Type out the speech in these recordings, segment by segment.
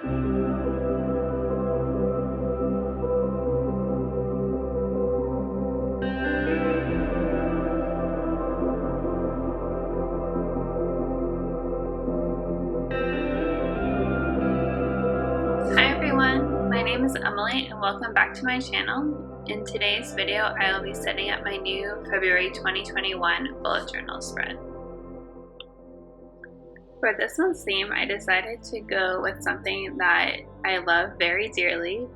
Hi everyone, my name is Emily and welcome back to my channel. In today's video, I will be setting up my new February 2021 bullet journal spread. For this month's theme, I decided to go with something that I love very dearly,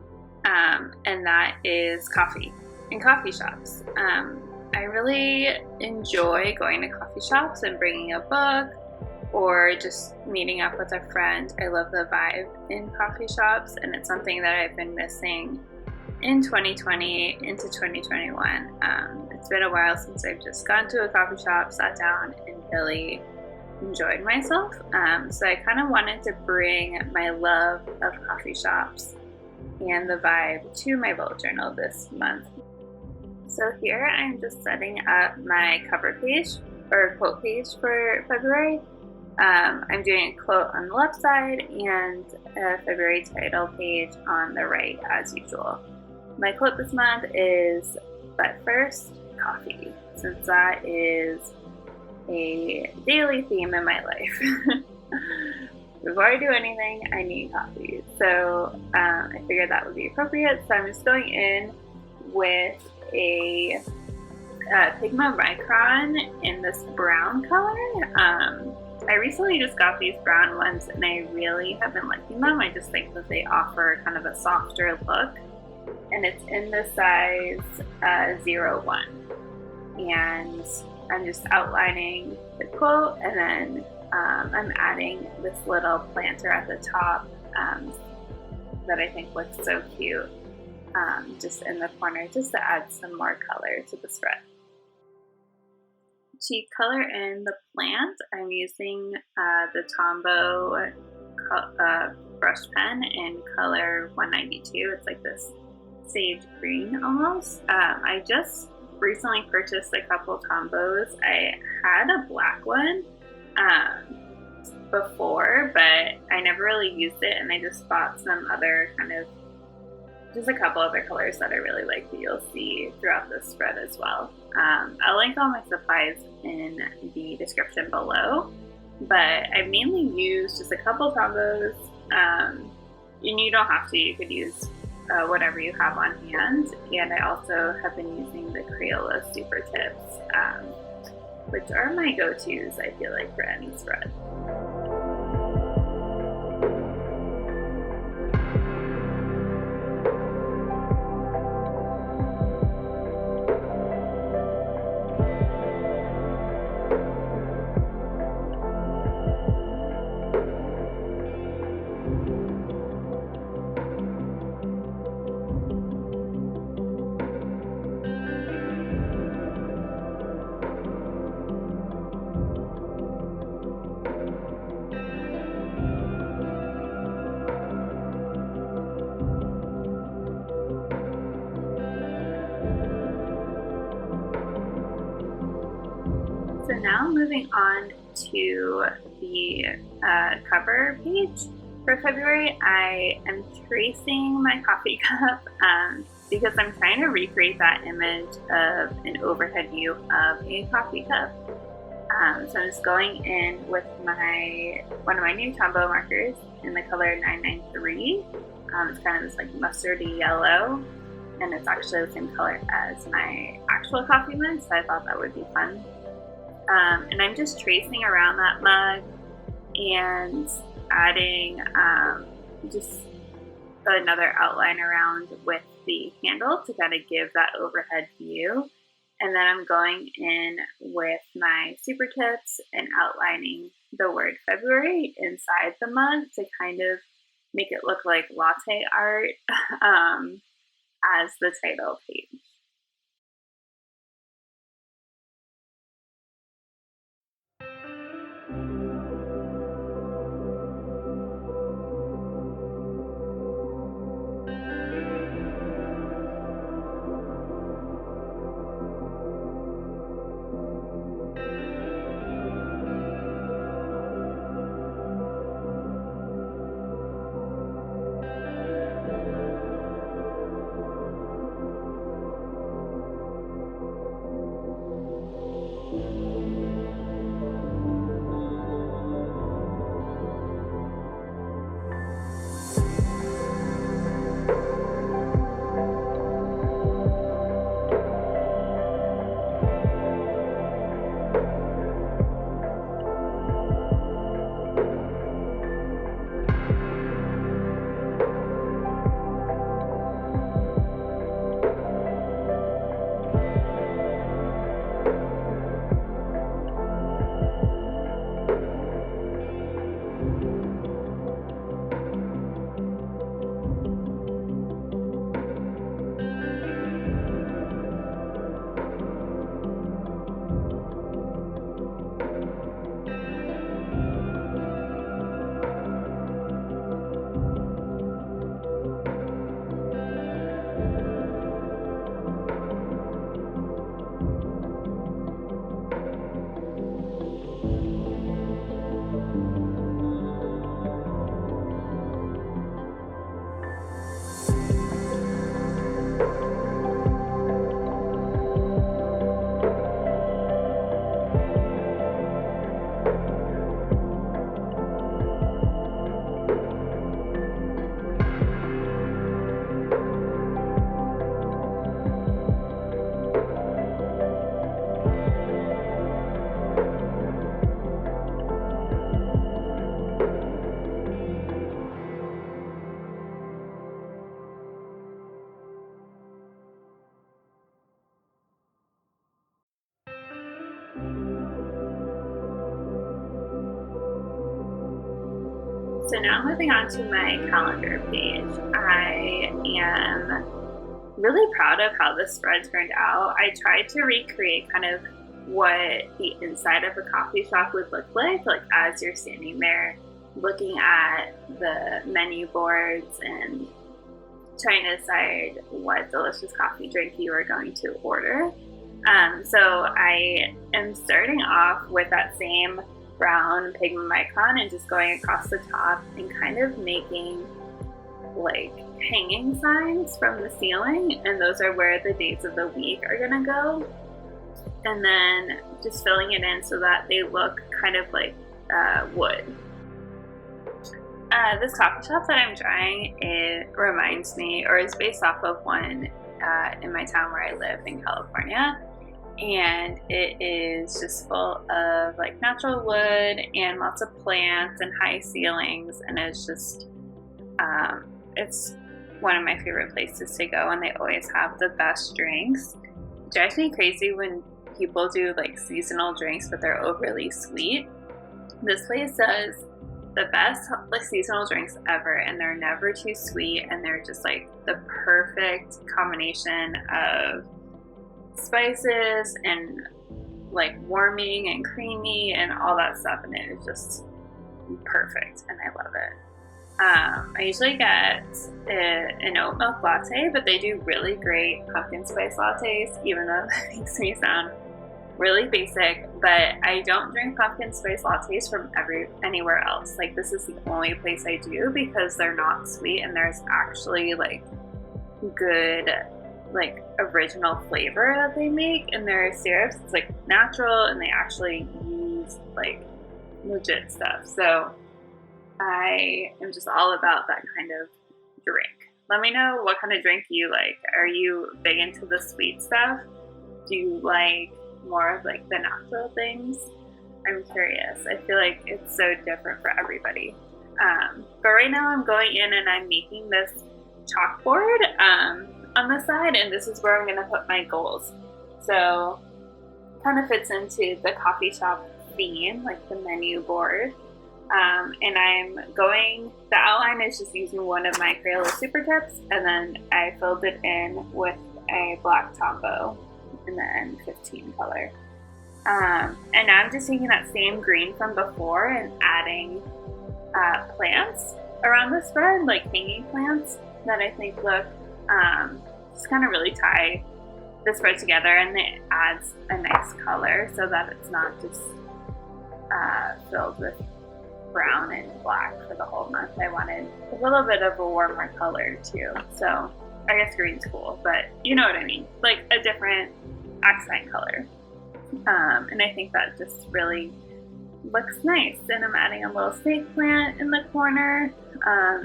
and that is coffee and coffee shops. I really enjoy going to coffee shops and bringing a book or just meeting up with a friend. I love the vibe in coffee shops, and it's something that I've been missing in 2020 into 2021. It's been a while since I've just gone to a coffee shop, sat down, and really enjoyed myself. So I kind of wanted to bring my love of coffee shops and the vibe to my bullet journal this month. So here I'm just setting up my cover page or quote page for February. I'm doing a quote on the left side and a February title page on the right as usual. My quote this month is, "But first, coffee," since that is a daily theme in my life. Before I do anything, I need coffee. So I figured that would be appropriate. So I'm just going in with a Pigma Micron in this brown color. I recently just got these brown ones and I really have been liking them. I just think that they offer kind of a softer look. And it's in the size 01. And I'm just outlining the quote, and then I'm adding this little planter at the top that I think looks so cute, just in the corner, just to add some more color to the spread. To color in the plant, I'm using the Tombow brush pen in color 192. It's like this sage green almost. I just recently purchased a couple Tombows. I had a black one before, but I never really used it, and I just bought some other just a couple other colors that I really like that you'll see throughout this spread as well. I'll link all my supplies in the description below, but I mainly used just a couple Tombows, and you don't have to, you could use whatever you have on hand. And I also have been using the Crayola Super Tips, which are my go-tos, I feel like, for any spread. So now moving on to the cover page for February, I am tracing my coffee cup because I'm trying to recreate that image of an overhead view of a coffee cup. So I'm just going in with one of my new Tombow markers in the color 993. It's kind of this like mustardy yellow, and it's actually the same color as my actual coffee mug, so I thought that would be fun. And I'm just tracing around that mug and adding just another outline around with the handle to kind of give that overhead view. And then I'm going in with my super tips and outlining the word February inside the mug to kind of make it look like latte art as the title page. So now moving on to my calendar page. I am really proud of how this spread turned out. I tried to recreate kind of what the inside of a coffee shop would look like as you're standing there looking at the menu boards and trying to decide what delicious coffee drink you are going to order. So I am starting off with that same brown Pigma Micron and just going across the top and kind of making like hanging signs from the ceiling, and those are where the days of the week are gonna go, and then just filling it in so that they look kind of like wood. This coffee shop that I'm trying, it reminds me, or is based off of one in my town where I live in California, and it is just full of like natural wood and lots of plants and high ceilings, and it's just it's one of my favorite places to go, and they always have the best drinks. It drives me crazy when people do like seasonal drinks but they're overly sweet. This place does the best like seasonal drinks ever, and they're never too sweet, and they're just like the perfect combination of spices and like warming and creamy and all that stuff, and it is just perfect, and I love it. I usually get an oat milk latte, but they do really great pumpkin spice lattes, even though that makes me sound really basic. But I don't drink pumpkin spice lattes from anywhere else. Like, this is the only place I do, because they're not sweet and there's actually like good like original flavor that they make in their syrups. It's like natural, and they actually use like legit stuff. So I am just all about that kind of drink. Let me know what kind of drink you like. Are you big into the sweet stuff? Do you like more of like the natural things? I'm curious. I feel like it's so different for everybody. But right now I'm going in and I'm making this chalkboard on the side, and this is where I'm going to put my goals. So kind of fits into the coffee shop theme, like the menu board. And the outline is just using one of my Crayola Super Tips, and then I filled it in with a black Tombow in the N15 color. And now I'm just taking that same green from before and adding plants around the spread, like hanging plants that I think look just kind of really tie the spread together, and it adds a nice color so that it's not just filled with brown and black for the whole month. I wanted a little bit of a warmer color too, so I guess green's cool, but you know what I mean, like a different accent color. And I think that just really looks nice. And I'm adding a little snake plant in the corner,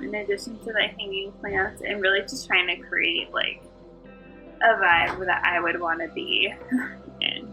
in addition to the hanging plants, and really just trying to create like a vibe that I would want to be in.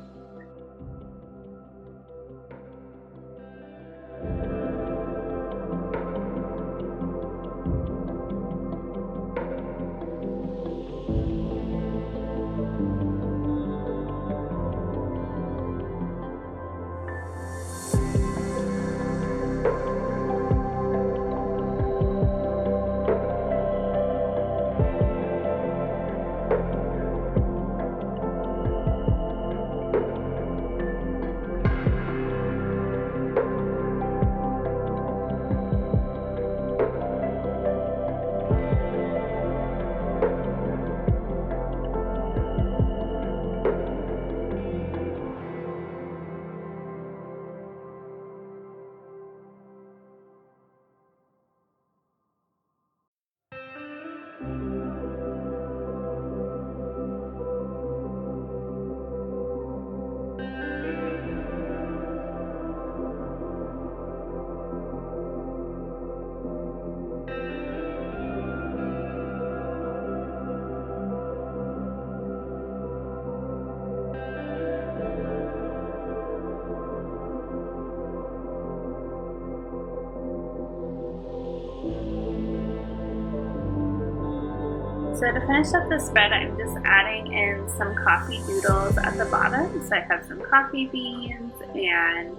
So to finish up the spread, I'm just adding in some coffee doodles at the bottom. So I have some coffee beans, and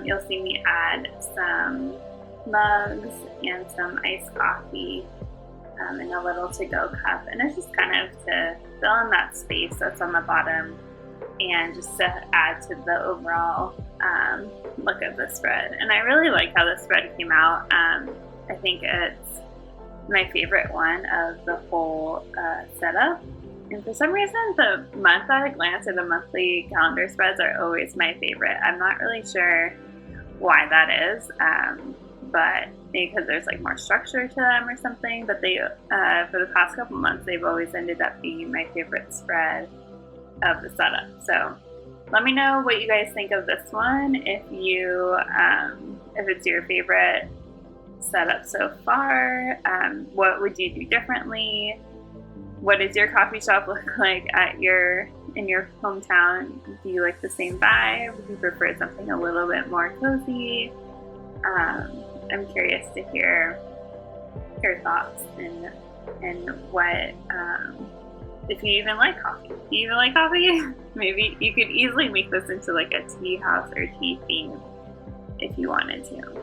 you'll see me add some mugs and some iced coffee in a little to-go cup. And it's just kind of to fill in that space that's on the bottom and just to add to the overall look of the spread. And I really like how the spread came out. I think it's my favorite one of the whole setup. And for some reason, the month at a glance or the monthly calendar spreads are always my favorite. I'm not really sure why that is, but maybe because there's like more structure to them or something. But they, for the past couple months, they've always ended up being my favorite spread of the setup. So let me know what you guys think of this one. If it's your favorite setup so far, what would you do differently? What does your coffee shop look like in your hometown? Do you like the same vibe? Do you prefer something a little bit more cozy? I'm curious to hear your thoughts and what, if you even like coffee. Do you even like coffee? Maybe you could easily make this into like a tea house or tea theme if you wanted to.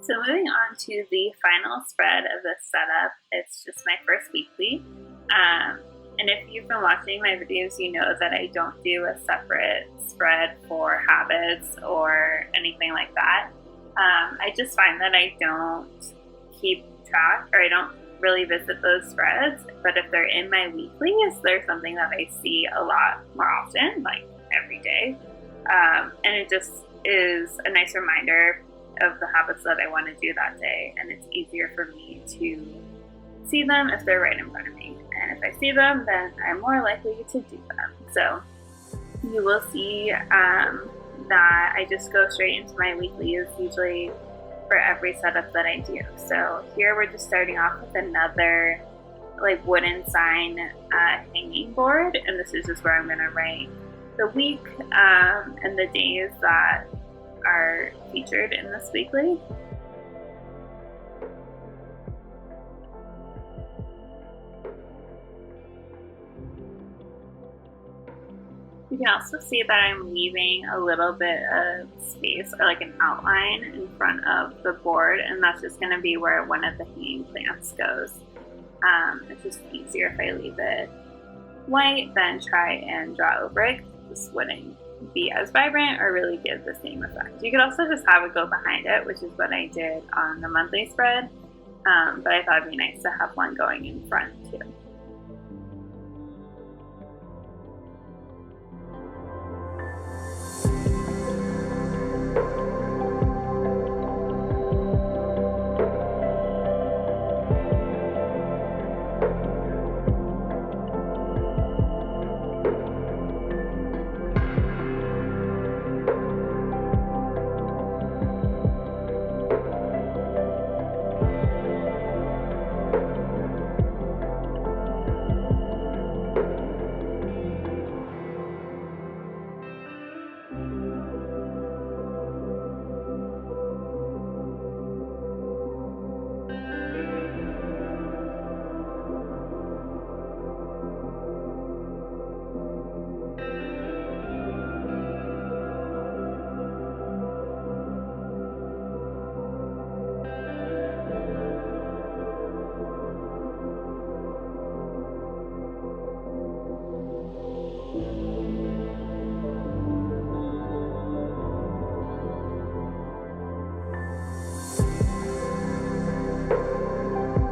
So moving on to the final spread of this setup, it's just my first weekly. And if you've been watching my videos, you know that I don't do a separate spread for habits or anything like that. I just find that I don't keep track, or I don't really visit those spreads, but if they're in my weeklies, they're something that I see a lot more often, like every day. And it just is a nice reminder of the habits that I want to do that day, and it's easier for me to see them if they're right in front of me. And if I see them, then I'm more likely to do them. So you will see that I just go straight into my weeklies usually for every setup that I do. So here we're just starting off with another like wooden sign hanging board, and this is just where I'm going to write the week and the days that are featured in this weekly. You can also see that I'm leaving a little bit of space or like an outline in front of the board, and that's just going to be where one of the hanging plants goes. It's just easier if I leave it white than try and draw over it. This wouldn't be as vibrant or really give the same effect. You could also just have it go behind it, which is what I did on the monthly spread. but I thought it'd be nice to have one going in front too.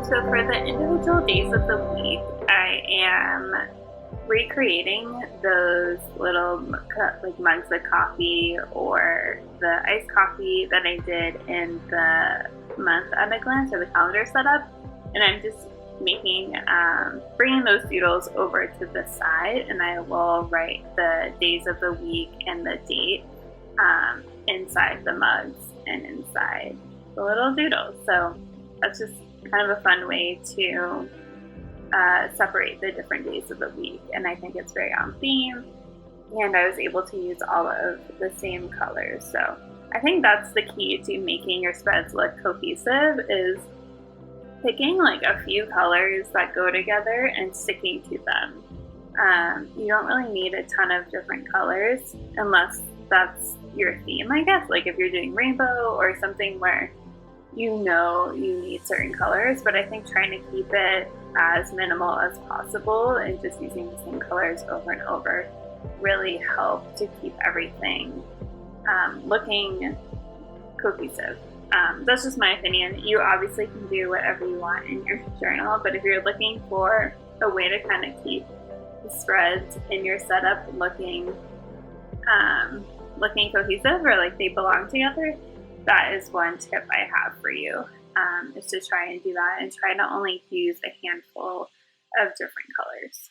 So for the individual days of the week, I am recreating those little like mugs of coffee or the iced coffee that I did in the month at a glance or the calendar setup, and I'm just making bringing those doodles over to the side, and I will write the days of the week and the date inside the mugs and inside the little doodles. So that's just kind of a fun way to separate the different days of the week, and I think it's very on theme, and I was able to use all of the same colors. So I think that's the key to making your spreads look cohesive, is picking like a few colors that go together and sticking to them. You don't really need a ton of different colors unless that's your theme, I guess, like if you're doing rainbow or something where you know you need certain colors, but I think trying to keep it as minimal as possible and just using the same colors over and over really help to keep everything looking cohesive. That's just my opinion. You obviously can do whatever you want in your journal, but if you're looking for a way to kind of keep the spreads in your setup looking cohesive or like they belong together, that is one tip I have for you, is to try and do that and try to only use a handful of different colors.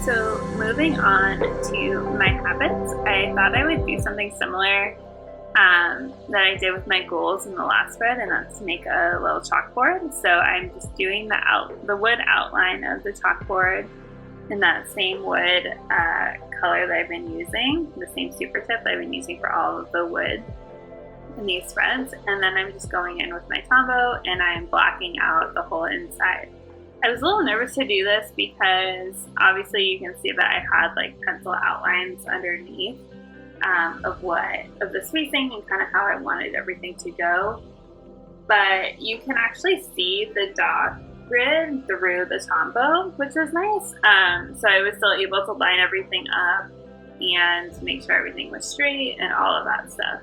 So moving on to my habits, I thought I would do something similar that I did with my goals in the last spread, and that's make a little chalkboard. So I'm just doing the wood outline of the chalkboard in that same wood color that I've been using, the same super tip that I've been using for all of the wood in these spreads. And then I'm just going in with my Tombow and I'm blocking out the whole inside. I was a little nervous to do this because obviously you can see that I had like pencil outlines underneath of the spacing and kind of how I wanted everything to go. But you can actually see the dot grid through the Tombow, which is nice. So I was still able to line everything up and make sure everything was straight and all of that stuff.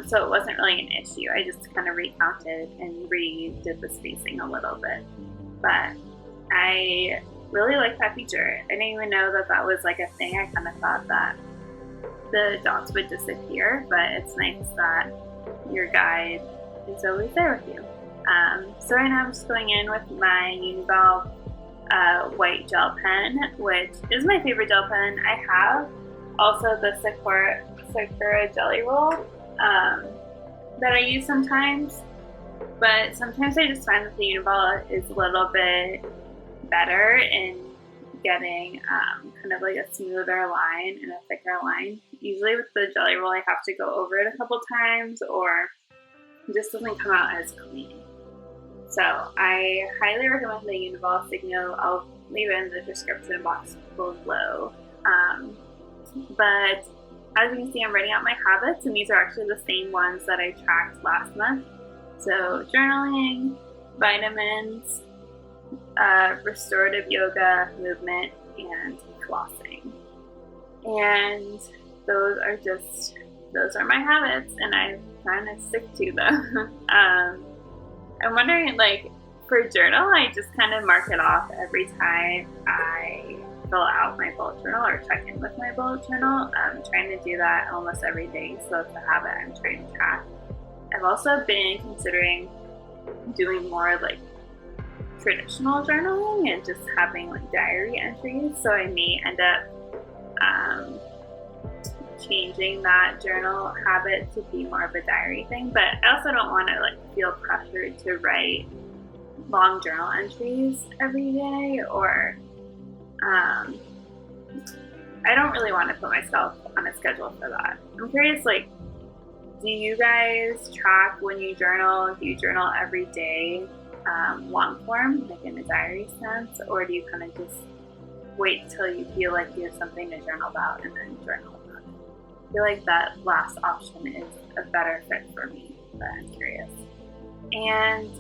So it wasn't really an issue. I just kind of recounted and redid the spacing a little bit. But I really like that feature. I didn't even know that that was like a thing. I kind of thought that the dots would disappear, but it's nice that your guide is always there with you. So right now I'm just going in with my Uniball white gel pen, which is my favorite gel pen. I have also the Sakura Jelly Roll that I use sometimes, but sometimes I just find that the Uniball is a little bit better in getting kind of like a smoother line and a thicker line usually with the jelly roll I have to go over it a couple times or it just doesn't come out as clean. So I highly recommend the Univol Signo. I'll leave it in the description box below. But as you can see, I'm writing out my habits, and these are actually the same ones that I tracked last month. So journaling, vitamins, restorative yoga, movement, and flossing. And those are my habits, and I kind of stick to them. I'm wondering, like, for journal, I just kind of mark it off every time I fill out my bullet journal or check in with my bullet journal. I'm trying to do that almost every day, so it's a habit I'm trying to track. I've also been considering doing more like traditional journaling and just having like diary entries, so I may end up changing that journal habit to be more of a diary thing, but I also don't want to like feel pressured to write long journal entries every day, or I don't really want to put myself on a schedule for that. I'm curious, like, do you guys track when you journal? Do you journal every day, long form, like in a diary sense, or do you kind of just wait till you feel like you have something to journal about and then journal about it? I feel like that last option is a better fit for me, but I'm curious. And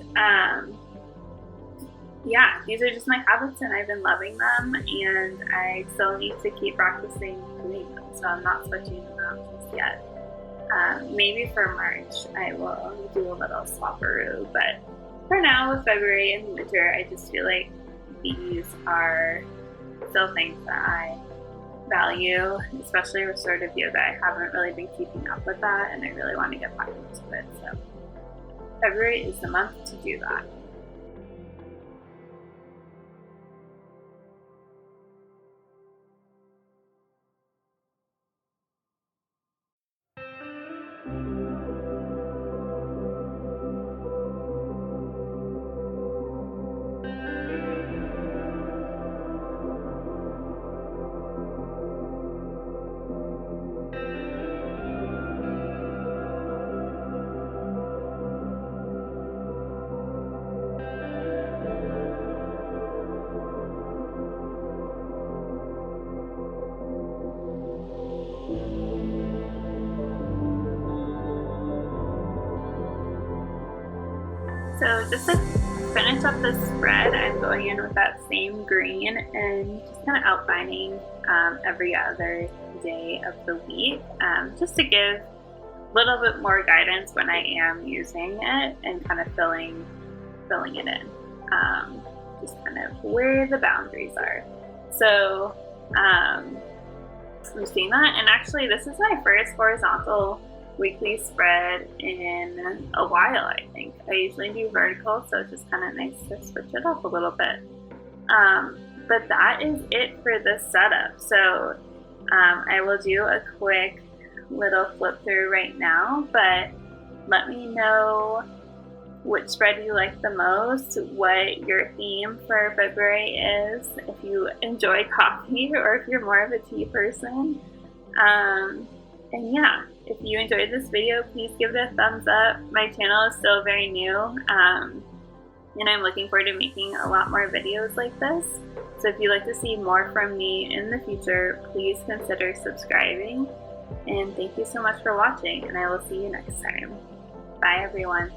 yeah, these are just my habits, and I've been loving them, and I still need to keep practicing doing them, so I'm not switching them out just yet. Maybe for March I will do a little swapperoo, but for now, with February and winter, I just feel like these are still things that I value, especially restorative yoga. I haven't really been keeping up with that, and I really want to get back into it, so February is the month to do that. So just to finish up the spread, I'm going in with that same green and just kind of outlining every other day of the week, just to give a little bit more guidance when I am using it and kind of filling it in, just kind of where the boundaries are. So I'm seeing that, and actually this is my first horizontal weekly spread in a while, I think. I usually do vertical, so it's just kind of nice to switch it up a little bit. But that is it for this setup. So I will do a quick little flip through right now, but let me know which spread you like the most, what your theme for February is, if you enjoy coffee or if you're more of a tea person. And yeah, if you enjoyed this video, please give it a thumbs up. My channel is still very new, and I'm looking forward to making a lot more videos like this. So if you'd like to see more from me in the future, please consider subscribing. And thank you so much for watching, and I will see you next time. Bye, everyone.